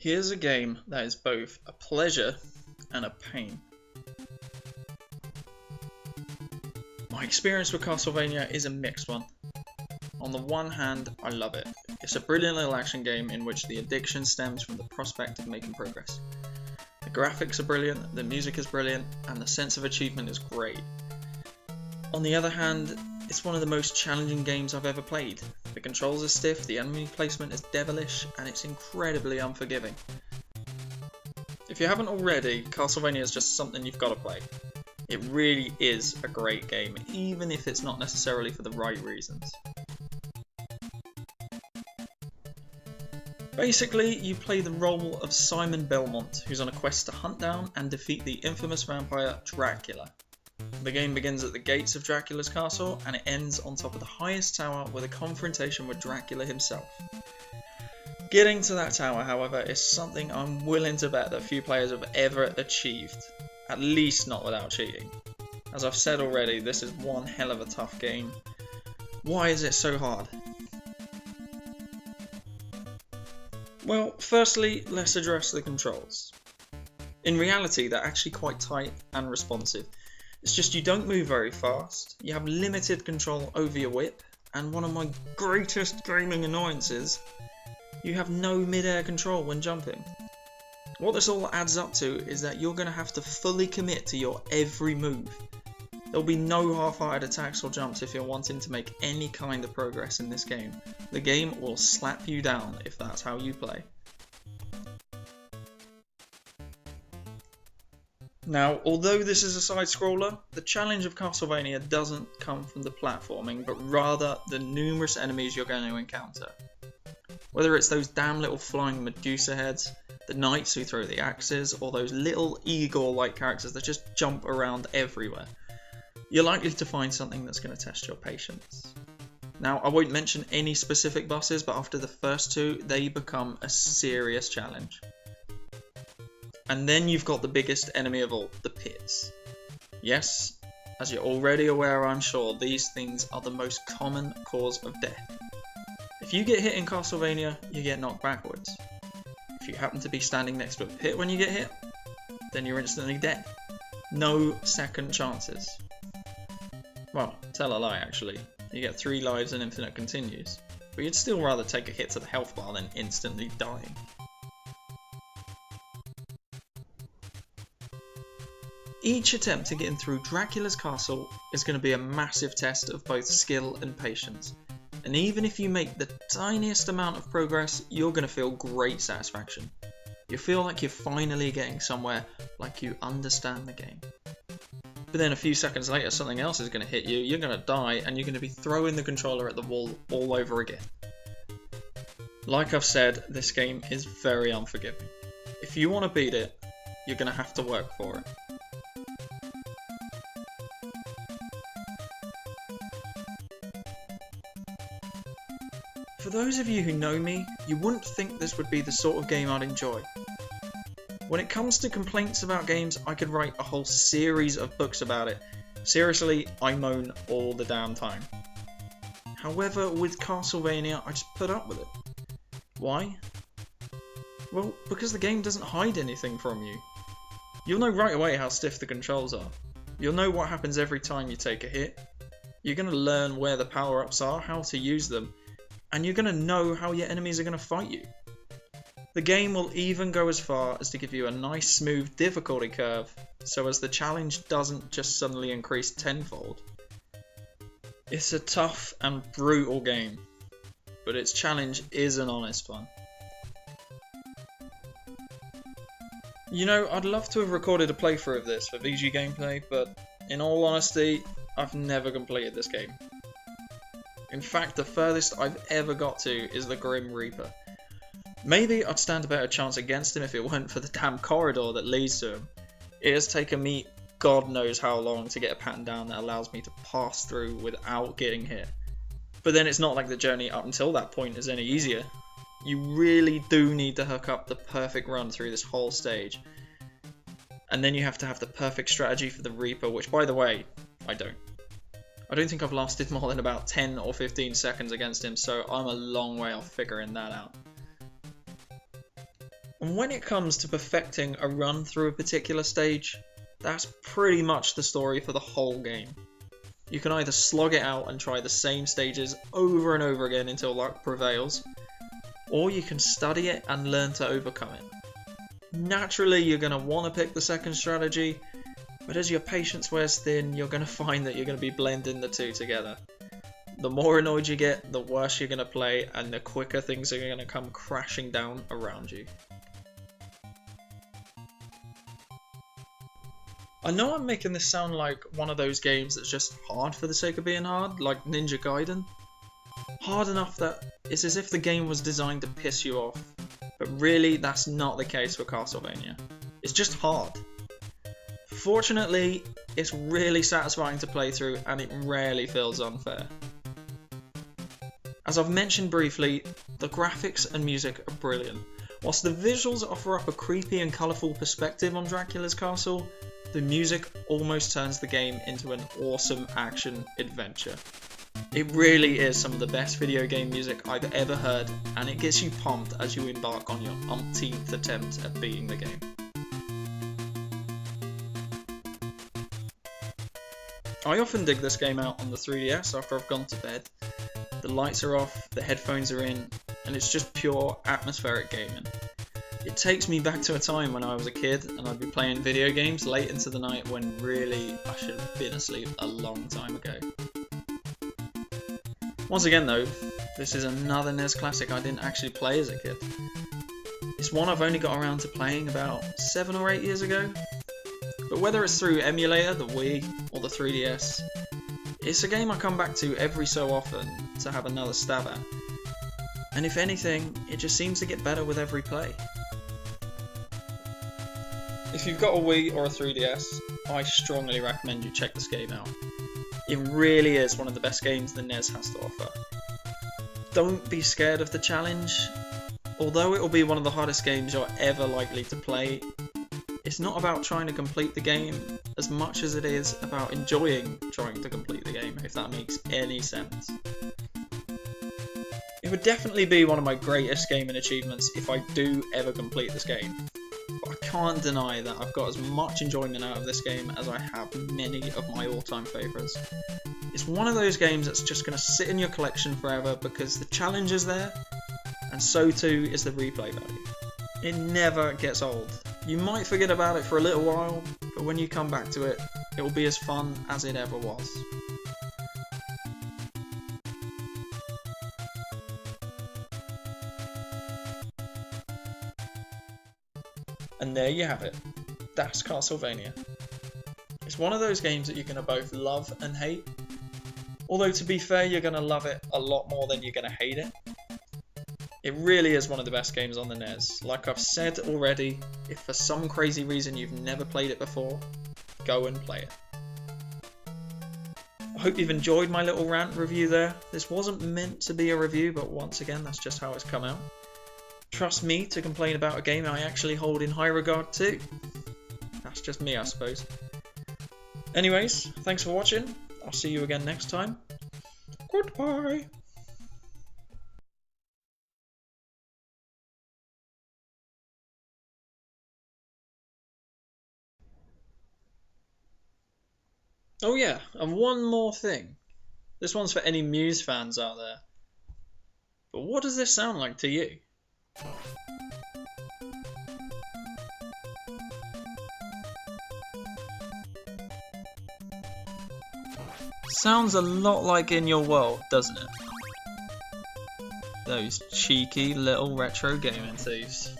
Here's a game that is both a pleasure and a pain. My experience with Castlevania is a mixed one. On the one hand, I love it. It's a brilliant little action game in which the addiction stems from the prospect of making progress. The graphics are brilliant, the music is brilliant, and the sense of achievement is great. On the other hand, it's one of the most challenging games I've ever played. The controls are stiff, the enemy placement is devilish, and it's incredibly unforgiving. If you haven't already, Castlevania is just something you've got to play. It really is a great game, even if it's not necessarily for the right reasons. Basically, you play the role of Simon Belmont, who's on a quest to hunt down and defeat the infamous vampire Dracula. The game begins at the gates of Dracula's castle, and it ends on top of the highest tower with a confrontation with Dracula himself. Getting to that tower, however, is something I'm willing to bet that few players have ever achieved, at least not without cheating. As I've said already, this is one hell of a tough game. Why is it so hard? Well, firstly, let's address the controls. In reality, they're actually quite tight and responsive. It's just you don't move very fast, you have limited control over your whip, and one of my greatest gaming annoyances, you have no mid-air control when jumping. What this all adds up to is that you're going to have to fully commit to your every move. There'll be no half-hearted attacks or jumps if you're wanting to make any kind of progress in this game. The game will slap you down if that's how you play. Now, although this is a side-scroller, the challenge of Castlevania doesn't come from the platforming, but rather the numerous enemies you're going to encounter. Whether it's those damn little flying Medusa heads, the knights who throw the axes, or those little Igor-like characters that just jump around everywhere, you're likely to find something that's going to test your patience. Now, I won't mention any specific bosses, but after the first two, they become a serious challenge. And then you've got the biggest enemy of all, the pits. Yes, as you're already aware, I'm sure, these things are the most common cause of death. If you get hit in Castlevania, you get knocked backwards. If you happen to be standing next to a pit when you get hit, then you're instantly dead. No second chances. Well, tell a lie actually. You get 3 lives and infinite continues. But you'd still rather take a hit to the health bar than instantly dying. Each attempt to get in through Dracula's castle is going to be a massive test of both skill and patience. And even if you make the tiniest amount of progress, you're going to feel great satisfaction. You feel like you're finally getting somewhere, like you understand the game. But then a few seconds later something else is going to hit you, you're going to die, and you're going to be throwing the controller at the wall all over again. Like I've said, this game is very unforgiving. If you want to beat it, you're going to have to work for it. For those of you who know me, you wouldn't think this would be the sort of game I'd enjoy. When it comes to complaints about games, I could write a whole series of books about it. Seriously, I moan all the damn time. However, with Castlevania, I just put up with it. Why? Well, because the game doesn't hide anything from you. You'll know right away how stiff the controls are. You'll know what happens every time you take a hit. You're going to learn where the power-ups are, how to use them, and you're going to know how your enemies are going to fight you. The game will even go as far as to give you a nice smooth difficulty curve, so as the challenge doesn't just suddenly increase tenfold. It's a tough and brutal game, but its challenge is an honest one. You know, I'd love to have recorded a playthrough of this for VG Gameplay, but in all honesty, I've never completed this game. In fact, the furthest I've ever got to is the Grim Reaper. Maybe I'd stand a better chance against him if it weren't for the damn corridor that leads to him. It has taken me God knows how long to get a pattern down that allows me to pass through without getting hit. But then it's not like the journey up until that point is any easier. You really do need to hook up the perfect run through this whole stage. And then you have to have the perfect strategy for the Reaper, which by the way, I don't. I don't think I've lasted more than about 10 or 15 seconds against him, so I'm a long way off figuring that out. And when it comes to perfecting a run through a particular stage, that's pretty much the story for the whole game. You can either slog it out and try the same stages over and over again until luck prevails, or you can study it and learn to overcome it. Naturally, you're going to want to pick the second strategy, but as your patience wears thin, you're going to find that you're going to be blending the two together. The more annoyed you get, the worse you're going to play, and the quicker things are going to come crashing down around you. I know I'm making this sound like one of those games that's just hard for the sake of being hard, like Ninja Gaiden. Hard enough that it's as if the game was designed to piss you off, but really that's not the case for Castlevania. It's just hard. Fortunately, it's really satisfying to play through and it rarely feels unfair. As I've mentioned briefly, the graphics and music are brilliant. Whilst the visuals offer up a creepy and colourful perspective on Dracula's castle, the music almost turns the game into an awesome action adventure. It really is some of the best video game music I've ever heard, and it gets you pumped as you embark on your umpteenth attempt at beating the game. I often dig this game out on the 3DS after I've gone to bed. The lights are off, the headphones are in, and it's just pure atmospheric gaming. It takes me back to a time when I was a kid and I'd be playing video games late into the night when really I should have been asleep a long time ago. Once again though, this is another NES classic I didn't actually play as a kid. It's one I've only got around to playing about 7 or 8 years ago. But whether it's through emulator, the Wii, or the 3DS, it's a game I come back to every so often to have another stab at. And if anything, it just seems to get better with every play. If you've got a Wii or a 3DS, I strongly recommend you check this game out. It really is one of the best games the NES has to offer. Don't be scared of the challenge. Although it will be one of the hardest games you're ever likely to play, it's not about trying to complete the game as much as it is about enjoying trying to complete the game, if that makes any sense. It would definitely be one of my greatest gaming achievements if I do ever complete this game. But I can't deny that I've got as much enjoyment out of this game as I have many of my all-time favourites. It's one of those games that's just going to sit in your collection forever because the challenge is there, and so too is the replay value. It never gets old. You might forget about it for a little while, but when you come back to it, it will be as fun as it ever was. And there you have it. That's Castlevania. It's one of those games that you're going to both love and hate. Although to be fair, you're going to love it a lot more than you're going to hate it. It really is one of the best games on the NES. Like I've said already, if for some crazy reason you've never played it before, go and play it. I hope you've enjoyed my little rant review there. This wasn't meant to be a review, but once again, that's just how it's come out. Trust me to complain about a game I actually hold in high regard too. That's just me, I suppose. Anyways, thanks for watching. I'll see you again next time. Goodbye. Oh yeah, and one more thing. This one's for any Muse fans out there. But what does this sound like to you? Sounds a lot like In Your World, doesn't it? Those cheeky little retro gaming thieves.